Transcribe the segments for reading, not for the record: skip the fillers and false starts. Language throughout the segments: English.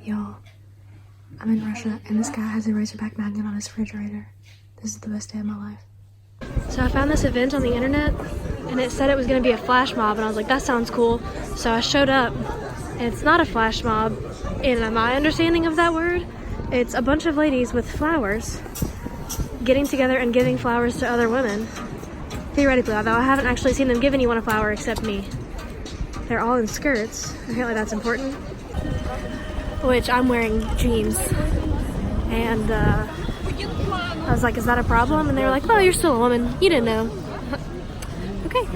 Y'all, I'm in Russia and this guy has a Razorback magnet on his refrigerator. This is the best day of my life. So I found this event on the internet and it said it was going to be a flash mob and I was like, that sounds cool. So I showed up and it's not a flash mob in my understanding of that word. It's a bunch of ladies with flowers getting together and giving flowers to other women. Theoretically, although I haven't actually seen them give anyone a flower except me. They're all in skirts. Apparently that's important. Which I'm wearing jeans. And I was like, is that a problem? And they were like, well, you're still a woman. You didn't know. Okay.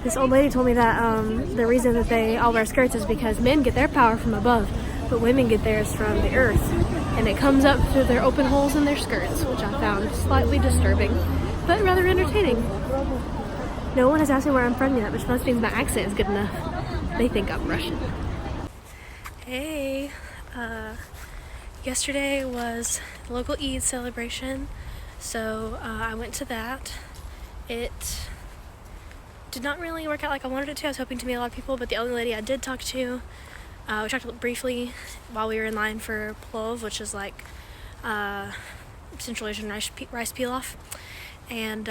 This old lady told me that the reason that they all wear skirts is because men get their power from above, but women get theirs from the earth. And it comes up through their open holes in their skirts, which I found slightly disturbing, but rather entertaining. No one has asked me where I'm from yet, which must mean my accent is good enough. They think I'm Russian. Hey, yesterday was the local Eid celebration, so I went to that. It did not really work out like I wanted it to. I was hoping to meet a lot of people, but the only lady I did talk to, we talked briefly while we were in line for plov, which is like Central Asian rice pilaf, and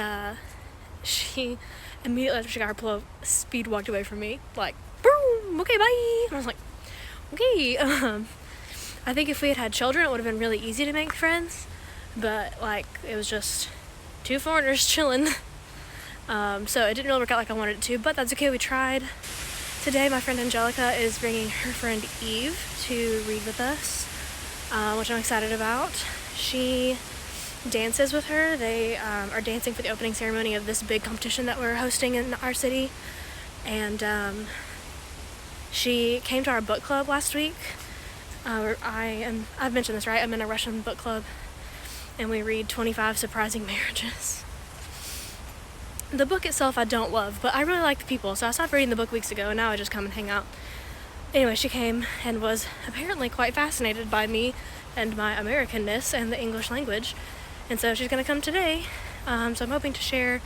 she immediately after she got her plov, speed walked away from me, like, boom, okay, bye. And I was like, okay. I think if we had had children, it would have been really easy to make friends, but like it was just two foreigners chilling. So it didn't really work out like I wanted it to, but that's okay. We tried. Today, my friend Angelica is bringing her friend Eve to read with us, which I'm excited about. She dances with her. They are dancing for the opening ceremony of this big competition that we're hosting in our city, and she came to our book club last week. I've mentioned this, right? I'm in a Russian book club, and we read 25 Surprising Marriages. The book itself I don't love, but I really like the people, so I stopped reading the book weeks ago, and now I just come and hang out. Anyway, she came and was apparently quite fascinated by me and my Americanness and the English language, and so she's going to come today. So I'm hoping to share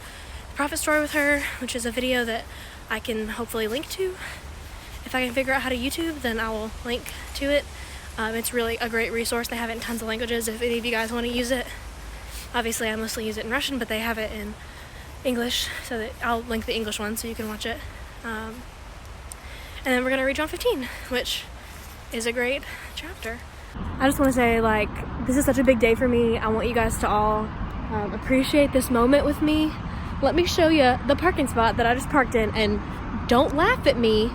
the Prophet Story with her, which is a video that I can hopefully link to. If I can figure out how to YouTube, then I will link to it. It's really a great resource. They have it in tons of languages if any of you guys want to use it. Obviously, I mostly use it in Russian, but they have it in English, so that I'll link the English one so you can watch it. And then we're going to read John 15, which is a great chapter. I just want to say, like, this is such a big day for me. I want you guys to all appreciate this moment with me. Let me show you the parking spot that I just parked in, and don't laugh at me.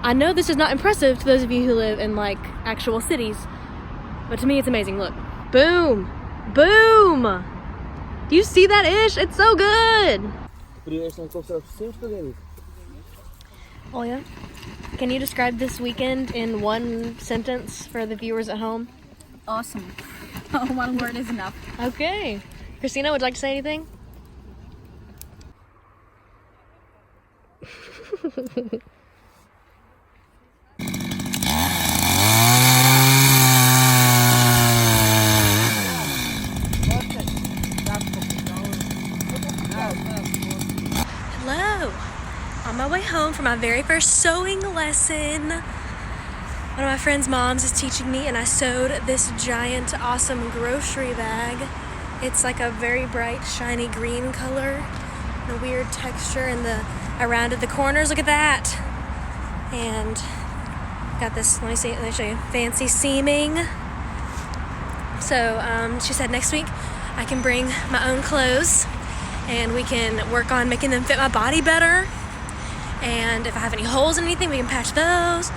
I know this is not impressive to those of you who live in, like, actual cities, but to me it's amazing. Look. Boom! Boom! Do you see that ish? It's so good! Oh yeah? Can you describe this weekend in one sentence for the viewers at home? Awesome. One word is enough. Okay. Christina, would you like to say anything? Hello! On my way home from my very first sewing lesson. One of my friend's moms is teaching me, and I sewed this giant, awesome grocery bag. It's like a very bright, shiny green color, and a weird texture in the around at the corners. Look at that! And got this, let me show you, fancy seaming. So she said next week I can bring my own clothes, and we can work on making them fit my body better. And if I have any holes in anything, we can patch those.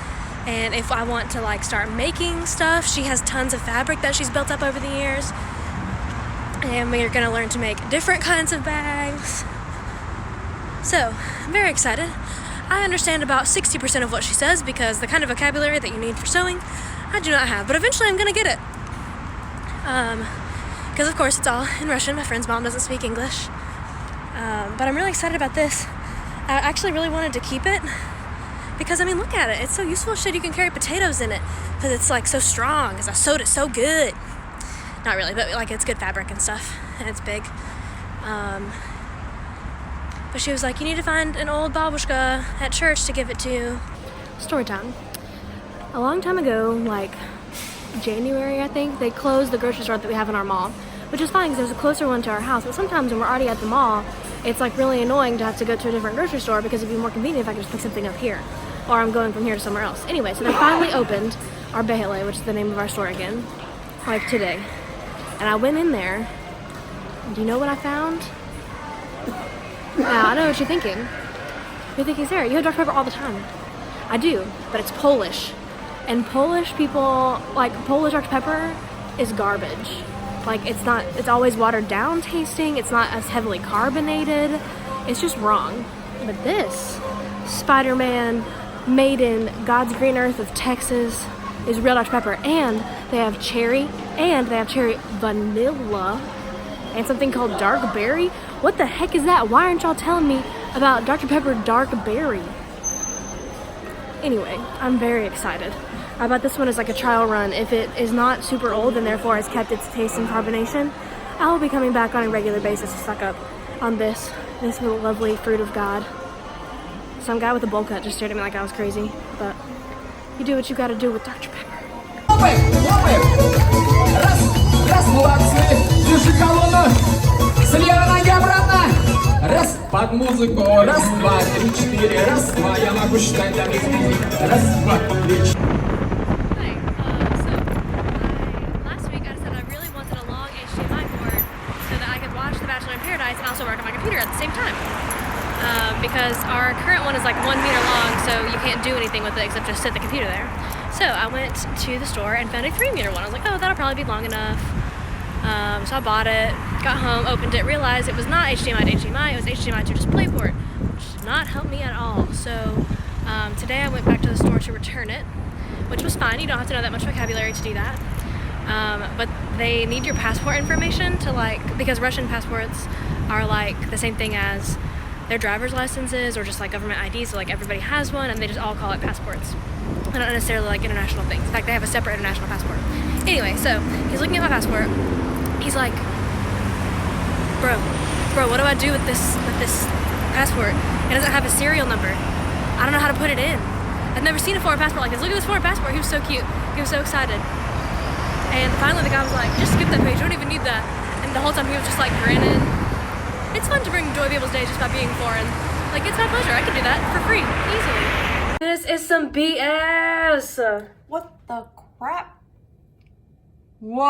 And if I want to like start making stuff, she has tons of fabric that she's built up over the years. And we're gonna learn to make different kinds of bags. So, I'm very excited. I understand about 60% of what she says because the kind of vocabulary that you need for sewing, I do not have. But eventually I'm gonna get it. Because of course it's all in Russian. My friend's mom doesn't speak English. But I'm really excited about this. I actually really wanted to keep it because, I mean, look at it. It's so useful shit. You can carry potatoes in it because it's like so strong because I sewed it so good. Not really, but like it's good fabric and stuff, and it's big. But she was like, you need to find an old babushka at church to give it to. Story time. A long time ago, like January I think, they closed the grocery store that we have in our mall, which is fine because there's a closer one to our house, but sometimes when we're already at the mall, it's like really annoying to have to go to a different grocery store because it'd be more convenient if I could just pick something up here, or I'm going from here to somewhere else. Anyway, so they finally opened our Behele, which is the name of our store again, like today. And I went in there, and do you know what I found? Now, I know what you're thinking. You're thinking, Sarah, you have Dr. Pepper all the time. I do, but it's Polish. And Polish people, like, Polish Dr. Pepper is garbage. Like, it's always watered down tasting, it's not as heavily carbonated, it's just wrong. But this, Spider-Man, made in God's green earth of Texas, is real Dr. Pepper. And they have cherry, and they have cherry vanilla, and something called dark berry. What the heck is that? Why aren't y'all telling me about Dr. Pepper dark berry? Anyway, I'm very excited. I bought this one as like a trial run. If it is not super old and therefore has kept its taste and carbonation, I will be coming back on a regular basis to stock up on this little lovely fruit of God. Some guy with a bowl cut just stared at me like I was crazy, but you do what you gotta do with Dr. Pepper. Раз, молодцы, держи колонну, с левой ноги обратно, раз, под музыку, раз, два, три, четыре, раз, два, я могу считать до 30, раз, два, три, четыре. Last week I decided I really wanted a long HDMI cord so that I could watch The Bachelor in Paradise and also work on my computer at the same time. Because our current one is like 1 meter long, so you can't do anything with it except just sit the computer there. So I went to the store and found a 3 meter one. I was like, oh, that'll probably be long enough. So I bought it, got home, opened it, realized it was not HDMI to HDMI, it was HDMI to DisplayPort, which did not help me at all. So today I went back to the store to return it, which was fine. You don't have to know that much vocabulary to do that. But they need your passport information to because Russian passports are like the same thing as their driver's licenses or just like government IDs, so like everybody has one and they just all call it passports. They're not necessarily like international things. In fact, they have a separate international passport. Anyway, so he's looking at my passport. He's like, bro, what do I do with this passport? It doesn't have a serial number. I don't know how to put it in. I've never seen a foreign passport like this. Look at this foreign passport. He was so cute. He was so excited. And finally the guy was like, just skip that page. You don't even need that. And the whole time he was just like grinning. It's fun to bring joy to people's days just by being foreign. Like, it's my pleasure. I can do that for free, easily. This is some BS. What the crap? What?